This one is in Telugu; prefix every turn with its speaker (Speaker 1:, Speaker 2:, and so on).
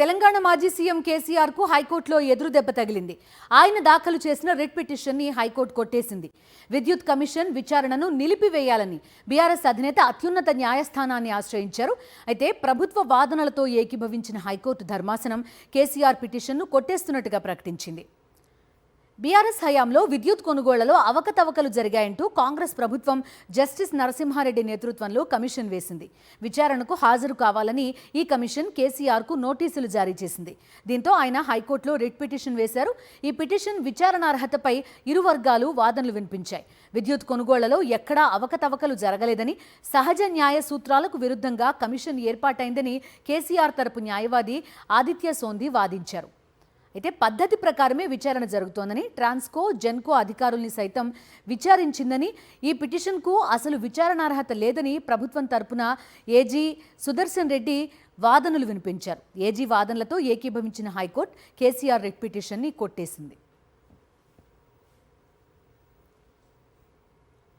Speaker 1: తెలంగాణ మాజీ సీఎం కేసీఆర్ కు హైకోర్టులో ఎదురు దెబ్బ తగిలింది. ఆయన దాఖలు చేసిన రిట్ పిటిషన్ ని హైకోర్టు కొట్టేసింది. విద్యుత్ కమిషన్ విచారణను నిలిపివేయాలని బీఆర్ఎస్ అధినేత అత్యున్నత న్యాయస్థానాన్ని ఆశ్రయించారు. అయితే ప్రభుత్వ వాదనలతో ఏకీభవించిన హైకోర్టు ధర్మాసనం కేసీఆర్ పిటిషన్ను కొట్టేస్తున్నట్టుగా ప్రకటించింది. బీఆర్ఎస్ హయాంలో విద్యుత్ కొనుగోళ్లలో అవకతవకలు జరిగాయంటూ కాంగ్రెస్ ప్రభుత్వం జస్టిస్ నరసింహారెడ్డి నేతృత్వంలో కమిషన్ వేసింది. విచారణకు హాజరు కావాలని ఈ కమిషన్ కేసీఆర్కు నోటీసులు జారీ చేసింది. దీంతో ఆయన హైకోర్టులో రిట్ పిటిషన్ వేశారు. ఈ పిటిషన్ విచారణార్హతపై ఇరు వర్గాలు వాదనలు వినిపించాయి. విద్యుత్ కొనుగోళ్లలో ఎక్కడా అవకతవకలు జరగలేదని, సహజ న్యాయ సూత్రాలకు విరుద్ధంగా కమిషన్ ఏర్పాటైందని కేసీఆర్ తరపు న్యాయవాది ఆదిత్య సోంది వాదించారు. అయితే పద్ధతి ప్రకారమే విచారణ జరుగుతోందని, ట్రాన్స్కో, జెన్కో అధికారుల్ని సైతం విచారించిందని, ఈ పిటిషన్కు అసలు విచారణార్హత లేదని ప్రభుత్వం తరపున ఏజీ సుదర్శన్ రెడ్డి వాదనలు వినిపించారు. ఏజీ వాదనలతో ఏకీభవించిన హైకోర్టు కేసీఆర్ రిట్ పిటిషన్ని కొట్టేసింది.